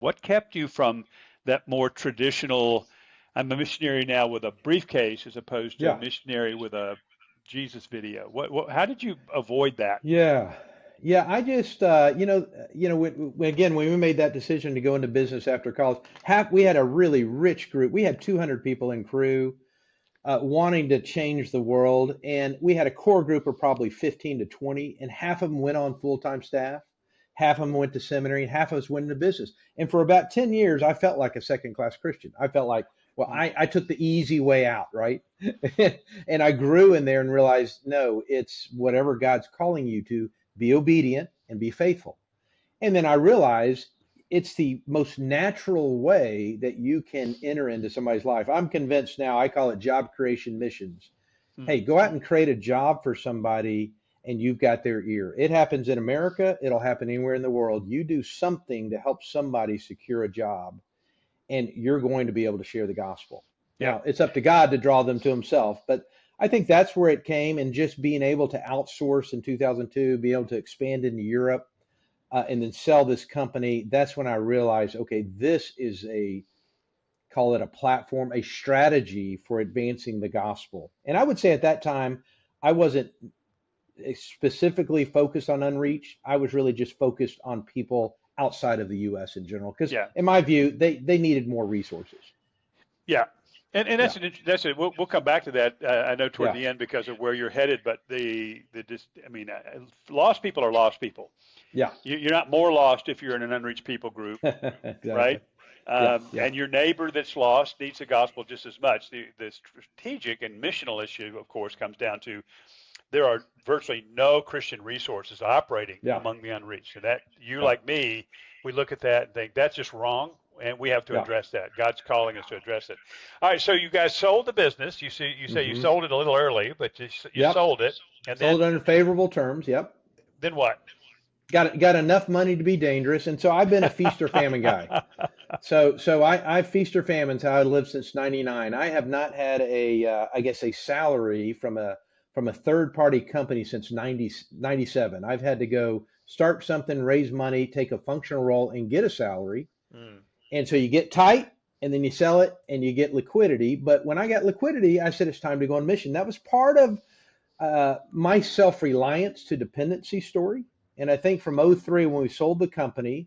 What kept you from that more traditional, I'm a missionary now with a briefcase as opposed to a Yeah. missionary with a Jesus video? How did you avoid that? Yeah. Yeah, I just again when we made that decision to go into business after college, we had a really rich group. We had 200 people in crew wanting to change the world, and we had a core group of probably 15 to 20, and half of them went on full-time staff, half of them went to seminary, and half of us went into business. And for about 10 years, I felt like a second-class Christian. I felt like, well, Hmm. I took the easy way out, right? And I grew in there and realized, no, it's whatever God's calling you to, be obedient and be faithful. And then I realized it's the most natural way that you can enter into somebody's life. I'm convinced now, I call it job creation missions. Hmm. Hey, go out and create a job for somebody and you've got their ear. It happens in America, it'll happen anywhere in the world. You do something to help somebody secure a job and you're going to be able to share the gospel. Yep. Now, it's up to God to draw them to himself, but I think that's where it came, and just being able to outsource in 2002, be able to expand into Europe, and then sell this company. That's when I realized, okay, this is call it a platform, a strategy for advancing the gospel. And I would say at that time, I wasn't specifically focused on unreached. I was really just focused on people outside of the U.S. in general, because Yeah. in my view, they needed more resources. Yeah. And Yeah, that's it. We'll come back to that. I know toward yeah, the end because of where you're headed, but I mean, lost people are lost people. yeah, You're not more lost if you're in an unreached people group, exactly. right? Yeah, yeah, And your neighbor that's lost needs the gospel just as much. The strategic and missional issue, of course, comes down to there are virtually no Christian resources operating yeah, among the unreached. So that you, yeah, like me, we look at that and think that's just wrong, and we have to yeah. address that. God's calling us to address it. All right, so you guys sold the business. You say you Hmm. sold it a little early, but you Yep. sold it, and Sold under favorable terms. Yep. then what? Got enough money to be dangerous, and so I've been a feast or famine guy. So I feast or famine's how I lived since '99. I have not had I guess a salary from a third party company since 97. I've had to go start something, raise money, take a functional role, and get a salary. Mm, And so you get tight, and then you sell it, and you get liquidity. But when I got liquidity, I said it's time to go on mission. That was part of my self reliance to dependency story. And I think from '03, when we sold the company,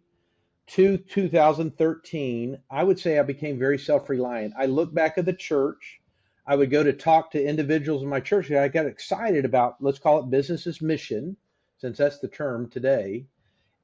to 2013, I would say I became very self reliant. I look back at the church. I would go to talk to individuals in my church. And I got excited about, let's call it business as mission, since that's the term today.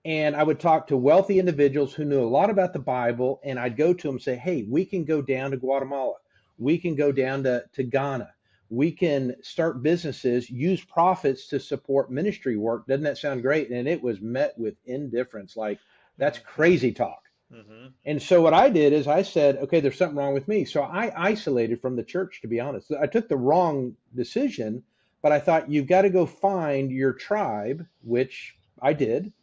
And I would talk to wealthy individuals who knew a lot about the Bible. And I'd go to them and say, hey, we can go down to Guatemala. We can go down to Ghana. We can start businesses, use profits to support ministry work. Doesn't that sound great? And it was met with indifference. Like, that's mm-hmm, crazy talk. mm-hmm. And so what I did is I said, okay, there's something wrong with me. So I isolated from the church, to be honest. I took the wrong decision, but I thought you've got to go find your tribe, which I did.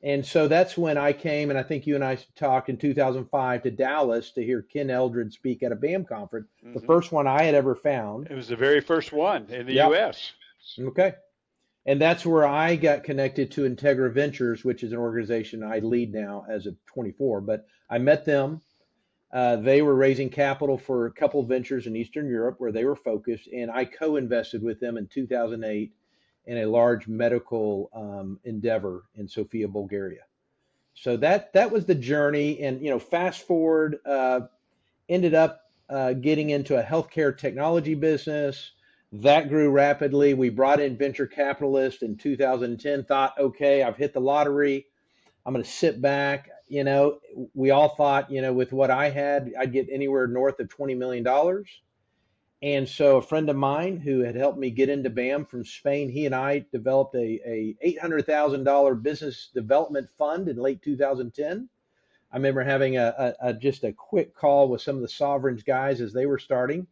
And so that's when I came, and I think you and I talked in 2005 to Dallas to hear Ken Eldred speak at a BAM conference, the Mm-hmm. first one I had ever found. It was the very first one in the Yep. U.S. Okay. And that's where I got connected to Integra Ventures, which is an organization I lead now as of 24. But I met them. They were raising capital for a couple of ventures in Eastern Europe where they were focused, and I co-invested with them in 2008 in a large medical endeavor in Sofia, Bulgaria. So that was the journey, and fast forward, ended up getting into a healthcare technology business. That grew rapidly. We brought in venture capitalists in 2010, thought, okay, I've hit the lottery. I'm going to sit back. We all thought, with what I had, I'd get anywhere north of $20 million. And so a friend of mine who had helped me get into BAM from Spain, he and I developed a $800,000 business development fund in late 2010. I remember having just a quick call with some of the Sovereigns guys as they were starting.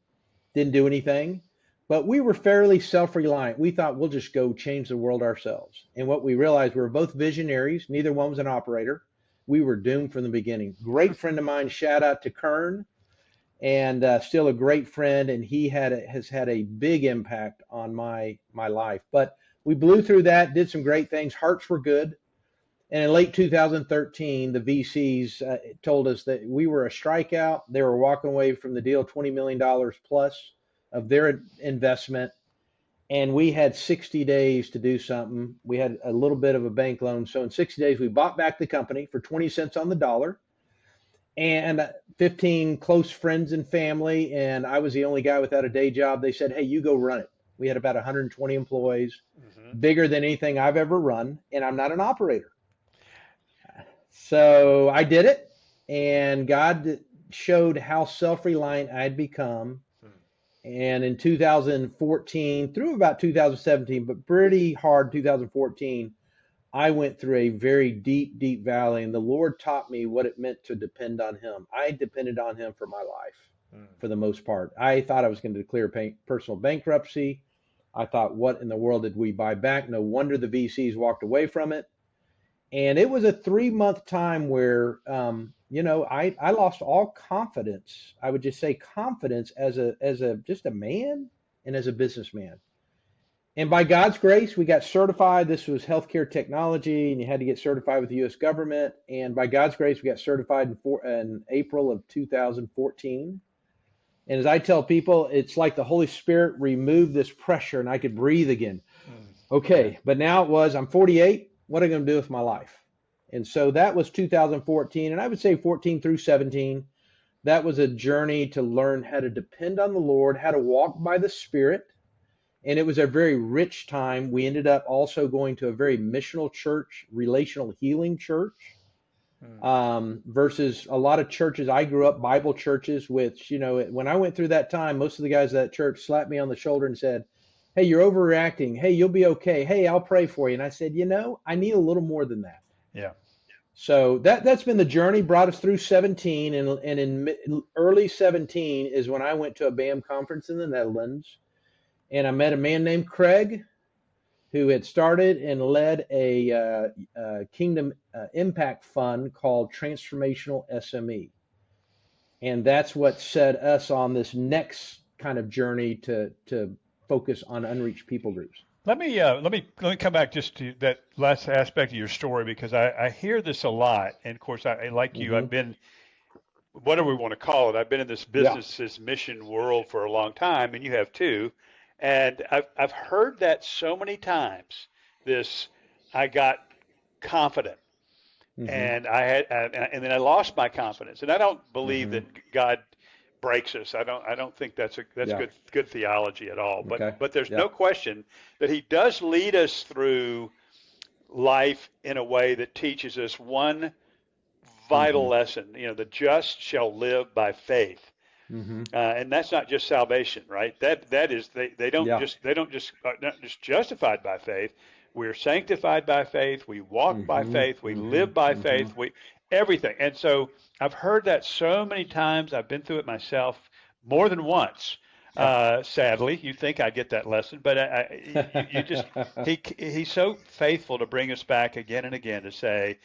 Didn't do anything, but we were fairly self-reliant. We thought we'll just go change the world ourselves. And what we realized, we were both visionaries. Neither one was an operator. We were doomed from the beginning. Great friend of mine, shout out to Kern, and still a great friend. And he has had a big impact on my life. But we blew through that, did some great things. Hearts were good. And in late 2013, the VCs told us that we were a strikeout. They were walking away from the deal, $20 million plus of their investment. And we had 60 days to do something. We had a little bit of a bank loan. So in 60 days, we bought back the company for 20 cents on the dollar, and 15 close friends and family. And I was the only guy without a day job. They said, hey, you go run it. We had about 120 employees, bigger than anything I've ever run. And I'm not an operator. So I did it, and God showed how self-reliant I'd become. And in 2014, through about 2017, but pretty hard 2014, I went through a very deep, deep valley, and the Lord taught me what it meant to depend on Him. I depended on Him for my life, for the most part. I thought I was going to declare personal bankruptcy. I thought, what in the world did we buy back? No wonder the VCs walked away from it. And it was a 3-month time where, I lost all confidence. I would just say confidence as just a man and as a businessman. And by God's grace, we got certified. This was healthcare technology, and you had to get certified with the U.S. government. And by God's grace, we got certified in April of 2014. And as I tell people, it's like the Holy Spirit removed this pressure, and I could breathe again. Okay, but now I'm 48. What am I going to do with my life? And so that was 2014. And I would say 14 through 17, that was a journey to learn how to depend on the Lord, how to walk by the Spirit. And it was a very rich time. We ended up also going to a very missional church, relational healing church, versus a lot of churches. I grew up Bible churches, which, when I went through that time, most of the guys at that church slapped me on the shoulder and said, hey, you're overreacting. Hey, you'll be okay. Hey, I'll pray for you. And I said, I need a little more than that. Yeah. So that's been the journey, brought us through 17. And in early 17 is when I went to a BAM conference in the Netherlands. And I met a man named Craig, who had started and led a Kingdom Impact Fund called Transformational SME. And that's what set us on this next kind of journey to focus on unreached people groups. Let me come back just to that last aspect of your story, because I hear this a lot, and of course I like you. I've been, whatever we want to call it, I've been in this business mission world for a long time, and you have too. And I've heard that so many times. I got confident, and and then I lost my confidence, and I don't believe that God breaks us. I don't think that's good theology at all. But there's no question that He does lead us through life in a way that teaches us one vital lesson. The just shall live by faith. And that's not just salvation, right? That is they don't just not just justified by faith. We're sanctified by faith. We walk by faith. We live by faith. We everything. And so I've heard that so many times. I've been through it myself more than once. Sadly, you think I get that lesson, but he's so faithful to bring us back again and again to say,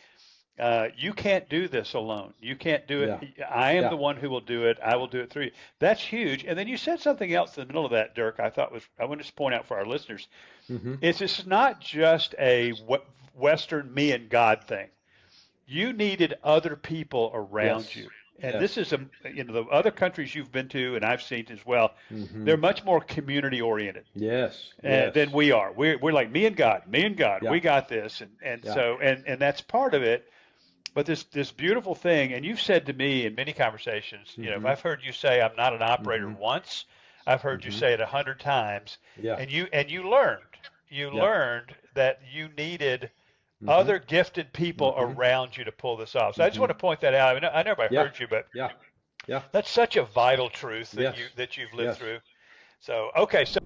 you can't do this alone. You can't do it. I am the one who will do it. I will do it through you. That's huge. And then you said something else in the middle of that, Dirk, I want to point out for our listeners. It's not just a Western me and God thing. You needed other people around you. And this is the other countries you've been to and I've seen as well. They're much more community oriented. Than we are. We're like me and God. We got this, and that's part of it. But this beautiful thing, and you've said to me in many conversations, if I've heard you say I'm not an operator once, I've heard you say it 100 times, and you learned that you needed other gifted people around you to pull this off. So I just want to point that out. I know if I heard you, but that's such a vital truth that you've lived through. So okay, so.